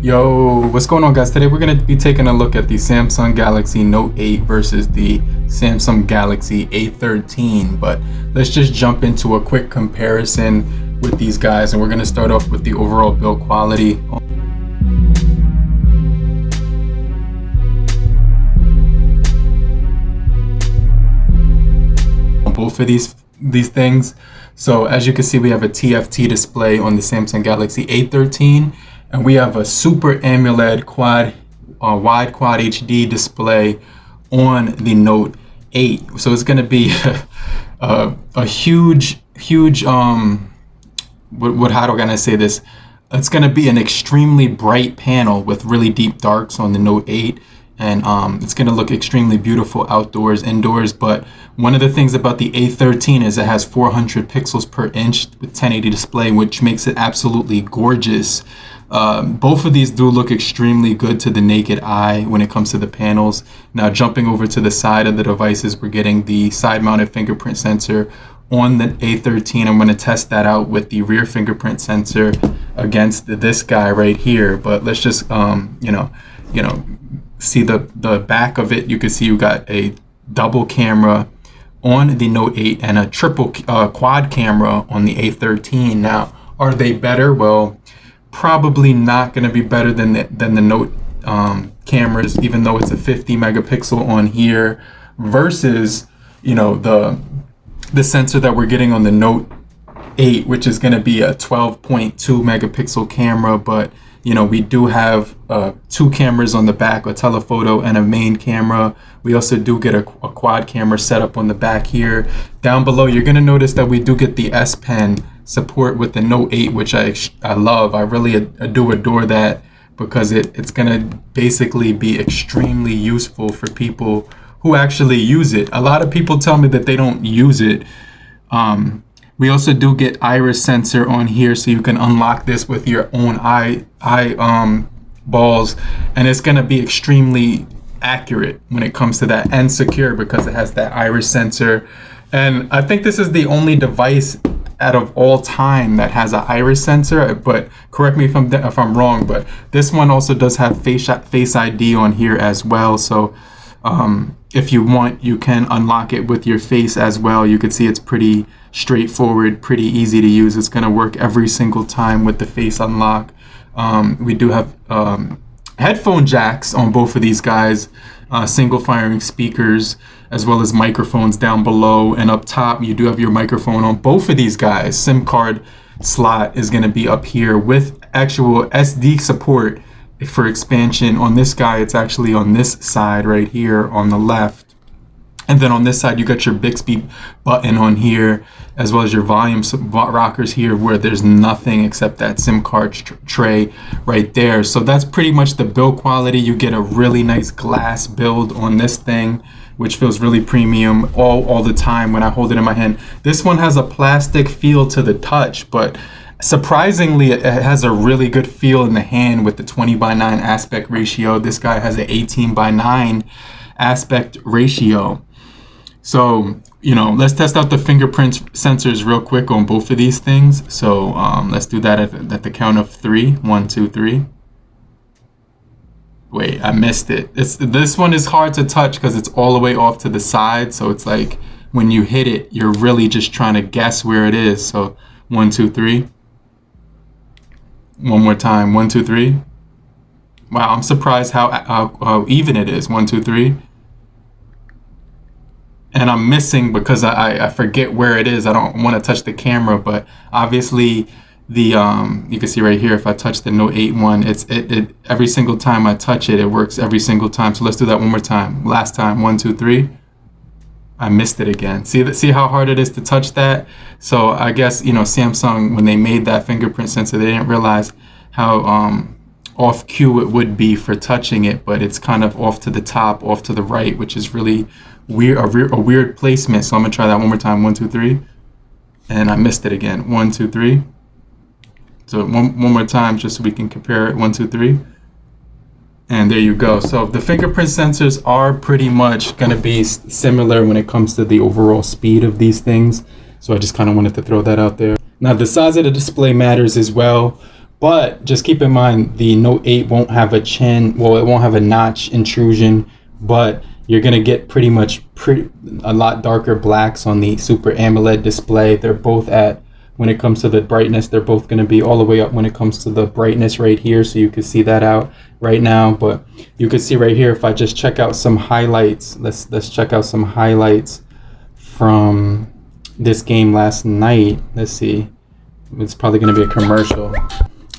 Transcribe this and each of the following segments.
Yo, what's going on, guys? Today we're going to be taking a look at the Samsung Galaxy Note 8 versus the Samsung Galaxy A13, but let's just jump into a quick comparison with these guys, and we're going to start off with the overall build quality on both of these things. So as you can see, we have a TFT display on the Samsung Galaxy A13, and we have a Super AMOLED wide quad HD display on the Note 8. So it's going to be a huge how can I say this? It's going to be an extremely bright panel with really deep darks on the Note 8. And it's going to look extremely beautiful outdoors, indoors. But one of the things about the A13 is it has 400 pixels per inch with 1080 display, which makes it absolutely gorgeous. Both of these do look extremely good to the naked eye when it comes to the panels. Now, jumping over to the side of the devices, we're getting the side-mounted fingerprint sensor on the A13. I'm going to test that out with the rear fingerprint sensor against this guy right here. But let's just see the back of it. You can see you got a double camera on the Note 8 and a triple quad camera on the A13. Now, are they better? Well, probably not going to be better than the Note cameras, even though it's a 50 megapixel on here versus the sensor that we're getting on the Note 8, which is going to be a 12.2 megapixel camera. But we do have two cameras on the back, a telephoto and a main camera. We also do get a quad camera set up on the back here. Down below, you're going to notice that we do get the S Pen support with the Note 8, which I love. I really do adore that because it's going to basically be extremely useful for people who actually use it. A lot of people tell me that they don't use it. We also do get iris sensor on here, so you can unlock this with your own eye balls, and it's going to be extremely accurate when it comes to that, and secure because it has that iris sensor. And I think this is the only device out of all time that has an iris sensor, but correct me if I'm wrong, but this one also does have face ID on here as well. So if you want, you can unlock it with your face as well. You can see it's pretty straightforward, pretty easy to use. It's going to work every single time with the face unlock. We do have headphone jacks on both of these guys, single firing speakers, as well as microphones down below, and up top you do have your microphone on both of these guys. SIM card slot is going to be up here with actual SD support for expansion. On this guy, it's actually on this side right here on the left. And then on this side, you got your Bixby button on here, as well as your volume rockers here, where there's nothing except that SIM card tray right there. So that's pretty much the build quality. You get a really nice glass build on this thing, which feels really premium all the time when I hold it in my hand. This one has a plastic feel to the touch, but surprisingly, it has a really good feel in the hand with the 20:9 aspect ratio. This guy has an 18:9 aspect ratio. So, let's test out the fingerprint sensors real quick on both of these things. So let's do that at the count of 3. 1, 2, 3. Wait, I missed it. This one is hard to touch because it's all the way off to the side. So it's like when you hit it, you're really just trying to guess where it is. So 1, 2, 3. One more time. 1, 2, 3. Wow, I'm surprised how even it is. 1, 2, 3. And I'm missing because I forget where it is. I don't want to touch the camera, but obviously you can see right here, if I touch the Note 8 one, it every single time I touch it, it works every single time. So let's do that one more time. Last time. 1, 2, 3. I missed it again. See how hard it is to touch that? So I guess, Samsung, when they made that fingerprint sensor, they didn't realize how off cue it would be for touching it, but it's kind of off to the top, off to the right, which is really weird, a weird placement. So I'm gonna try that one more time. 1, 2, 3. And I missed it again. 1, 2, 3. So one more time, just so we can compare it. 1, 2, 3. And there you go. So the fingerprint sensors are pretty much going to be similar when it comes to the overall speed of these things. So I just kind of wanted to throw that out there. Now the size of the display matters as well, But just keep in mind, the Note 8 won't have a chin, well, it won't have a notch intrusion, but you're gonna get pretty much a lot darker blacks on the Super AMOLED display. They're both at, when it comes to the brightness, they're both gonna be all the way up when it comes to the brightness right here, so you can see that out right now. But you can see right here, if I just check out some highlights, let's check out some highlights from this game last night. Let's see, it's probably gonna be a commercial.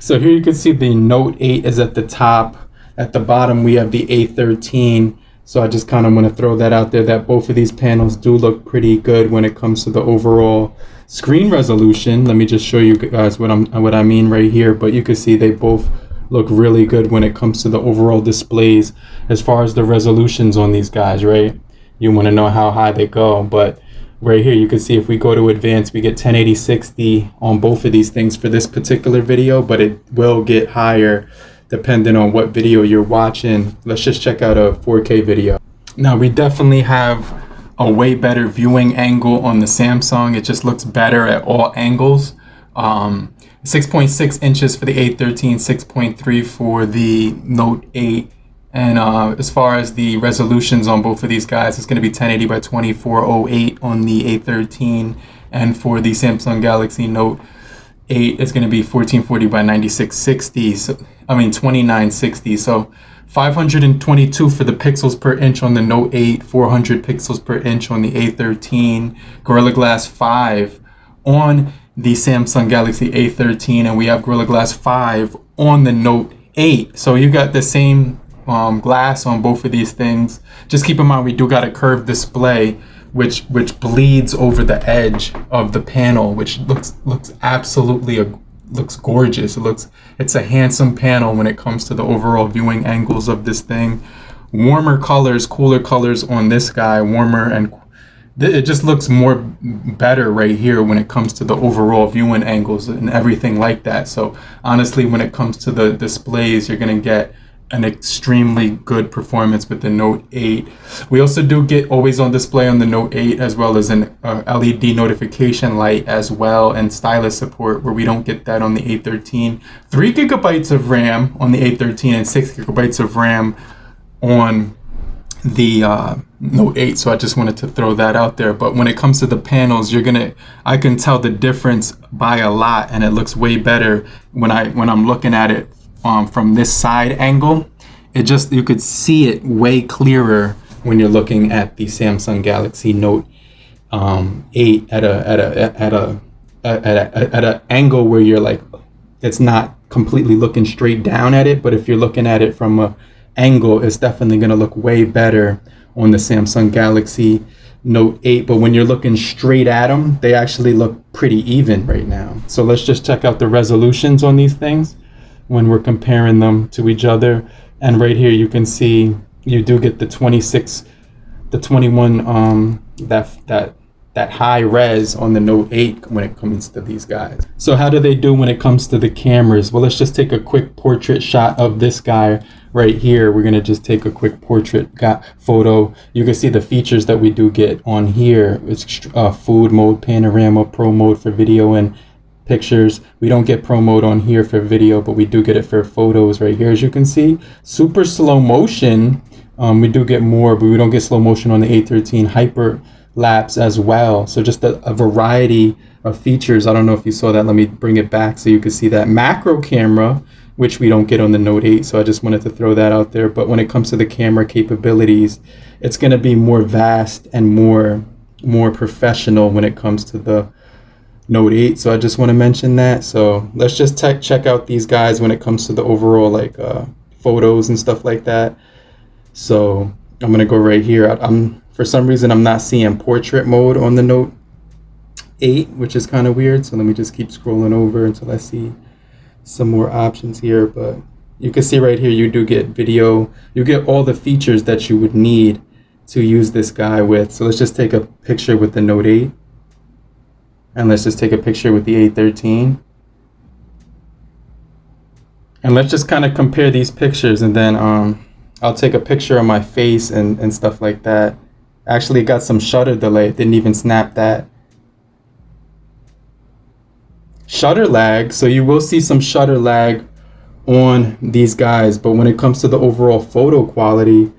So here you can see the Note 8 is at the top. At the bottom we have the A13. So I just kind of want to throw that out there, that both of these panels do look pretty good when it comes to the overall screen resolution. Let me just show you guys what I mean right here. But you can see they both look really good when it comes to the overall displays as far as the resolutions on these guys, right? You want to know how high they go, but right here you can see if we go to advanced, we get 1080-60 on both of these things for this particular video, but it will get higher depending on what video you're watching. Let's just check out a 4K video. Now we definitely have a way better viewing angle on the Samsung. It just looks better at all angles. 6.6 inches for the A13, 6.3 for the Note 8. And as far as the resolutions on both of these guys, it's going to be 1080 by 2408 on the A13. And for the Samsung Galaxy Note 8, it's going to be 1440 by 9660. So, 2960. So 522 for the pixels per inch on the Note 8, 400 pixels per inch on the A13, Gorilla Glass 5 on the Samsung Galaxy A13, and we have Gorilla Glass 5 on the Note 8. So you got the same glass on both of these things. Just keep in mind we do got a curved display which bleeds over the edge of the panel, which looks absolutely looks gorgeous. It's a handsome panel when it comes to the overall viewing angles of this thing. Warmer colors, cooler colors on this guy, warmer, and it just looks more better right here when it comes to the overall viewing angles and everything like that. So honestly, when it comes to the displays, you're gonna get an extremely good performance with the Note 8. We also do get always on display on the Note 8, as well as an LED notification light as well, and stylus support, where we don't get that on the A13. 3 gigabytes of RAM on the A13 and 6 gigabytes of RAM on the Note 8. So I just wanted to throw that out there. But when it comes to the panels, I can tell the difference by a lot, and it looks way better when I'm looking at it from this side angle. You could see it way clearer when you're looking at the Samsung Galaxy Note 8 at a angle where you're like, it's not completely looking straight down at it, but if you're looking at it from a angle, it's definitely going to look way better on the Samsung Galaxy Note 8. But when you're looking straight at them, they actually look pretty even right now. So let's just check out the resolutions on these things when we're comparing them to each other. And right here you can see you do get the 21 that high res on the Note 8 when it comes to these guys. So how do they do when it comes to the cameras? Well, let's just take a quick portrait shot of this guy right here. We're gonna just take a quick portrait photo. You can see the features that we do get on here. It's food mode, panorama, pro mode for video and pictures. We don't get pro mode on here for video, but we do get it for photos right here. As you can see, super slow motion. We do get more, but we don't get slow motion on the A13. Hyper lapse as well. So just a variety of features. I don't know if you saw that. Let me bring it back so you can see that. Macro camera, which we don't get on the Note 8. So I just wanted to throw that out there. But when it comes to the camera capabilities, it's going to be more vast and more professional when it comes to the Note 8. So I just want to mention that. So let's just check out these guys when it comes to the overall photos and stuff like that. So I'm going to go right here. For some reason, I'm not seeing portrait mode on the Note 8, which is kind of weird. So let me just keep scrolling over until I see some more options here. But you can see right here, you do get video. You get all the features that you would need to use this guy with. So let's just take a picture with the Note 8. And let's just take a picture with the A13. And let's just kind of compare these pictures, and then I'll take a picture of my face and stuff like that. Actually, it got some shutter delay. It didn't even snap that. shutter lag. So you will see some shutter lag on these guys, but when it comes to the overall photo quality,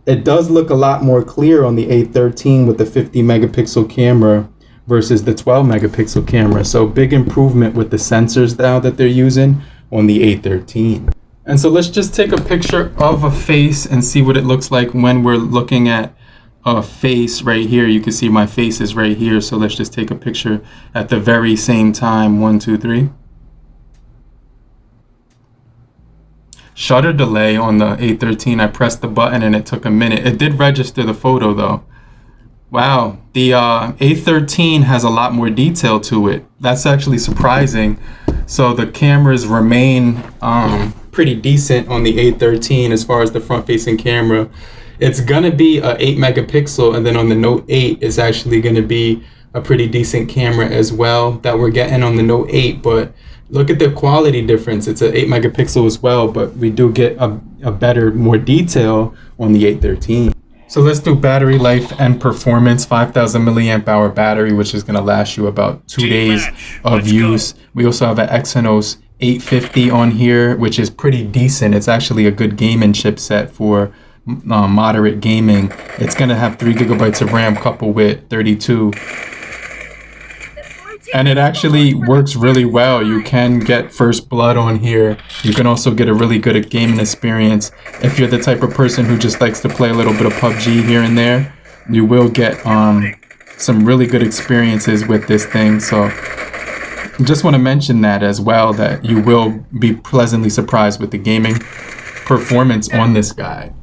it does look a lot more clear on the A13 with the 50 megapixel camera versus the 12 megapixel camera. So big improvement with the sensors now that they're using on the A13. And so let's just take a picture of a face and see what it looks like when we're looking at a face right here. You can see my face is right here. So let's just take a picture at the very same time. 1, 2, 3. Shutter delay on the A13. I pressed the button and it took a minute. It did register the photo though. Wow, the A13 has a lot more detail to it. That's actually surprising. So the cameras remain pretty decent on the A13 as far as the front-facing camera. It's gonna be a 8 megapixel, and then on the Note 8 is actually gonna be a pretty decent camera as well that we're getting on the Note 8. But look at the quality difference. It's an 8 megapixel as well, but we do get a better, more detail on the A13. So let's do battery life and performance. 5,000 milliamp hour battery, which is going to last you about 2 days of use. We also have an Exynos 850 on here, which is pretty decent. It's actually a good gaming chipset for moderate gaming. It's going to have 3 gigabytes of RAM coupled with 32. And it actually works really well. You can get first blood on here. You can also get a really good gaming experience. If you're the type of person who just likes to play a little bit of PUBG here and there, you will get some really good experiences with this thing. So just want to mention that as well, that you will be pleasantly surprised with the gaming performance on this guy.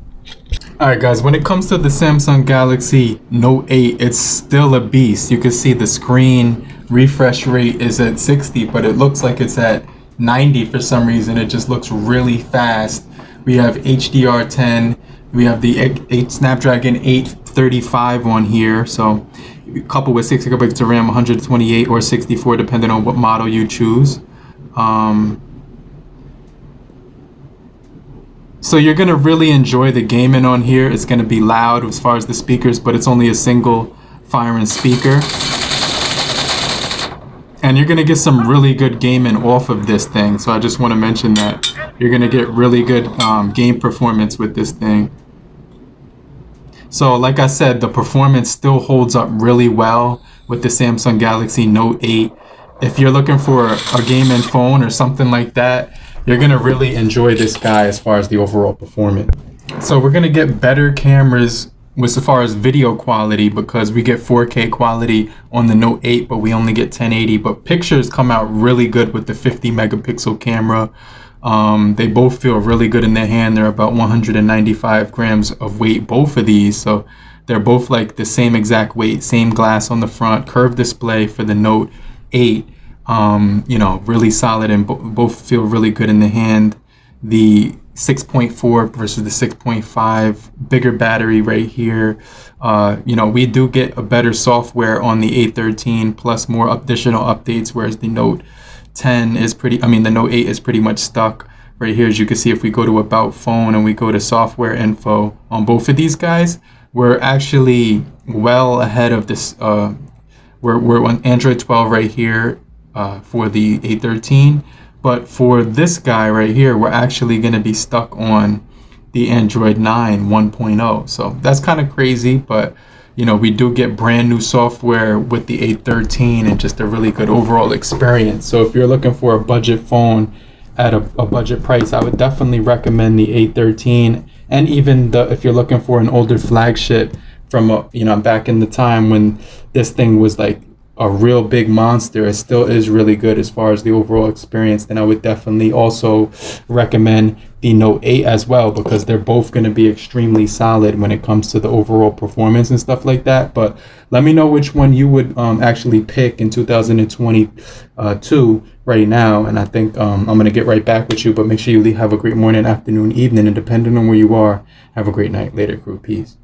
Alright guys, when it comes to the Samsung Galaxy Note 8, it's still a beast. You can see the screen refresh rate is at 60, but it looks like it's at 90 for some reason. It just looks really fast. We have HDR10, we have the Snapdragon 835 on here, so coupled with 6 gigabytes of RAM, 128 or 64 depending on what model you choose. So you're going to really enjoy the gaming on here. It's going to be loud as far as the speakers, but it's only a single firing speaker. And you're going to get some really good gaming off of this thing. So I just want to mention that you're going to get really good game performance with this thing. So like I said, the performance still holds up really well with the Samsung Galaxy Note 8. If you're looking for a gaming phone or something like that, you're going to really enjoy this guy as far as the overall performance. So we're going to get better cameras as far as video quality, because we get 4K quality on the Note 8, but we only get 1080. But pictures come out really good with the 50 megapixel camera. They both feel really good in their hand. They're about 195 grams of weight, both of these. So they're both like the same exact weight, same glass on the front, curved display for the Note 8. You know, really solid, and both feel really good in the hand. The 6.4 versus the 6.5, bigger battery right here. You know, we do get a better software on the A13 plus more additional updates, whereas the Note 10 is the Note 8 is pretty much stuck right here. As you can see, if we go to About Phone and we go to software info on both of these guys, we're actually well ahead of this. We're on Android 12 right here for the A13, but for this guy right here, we're actually going to be stuck on the Android 9 1.0. So that's kind of crazy, but you know, we do get brand new software with the A13 and just a really good overall experience. So if you're looking for a budget phone at a budget price, I would definitely recommend the A13. And even if you're looking for an older flagship from you know, back in the time when this thing was like a real big monster, it still is really good as far as the overall experience, then I would definitely also recommend the Note 8 as well, because they're both going to be extremely solid when it comes to the overall performance and stuff like that. But let me know which one you would actually pick in 2022 right now, and I think I'm going to get right back with you. But make sure you have a great morning, afternoon, evening, and depending on where you are, have a great night. Later, crew. Peace.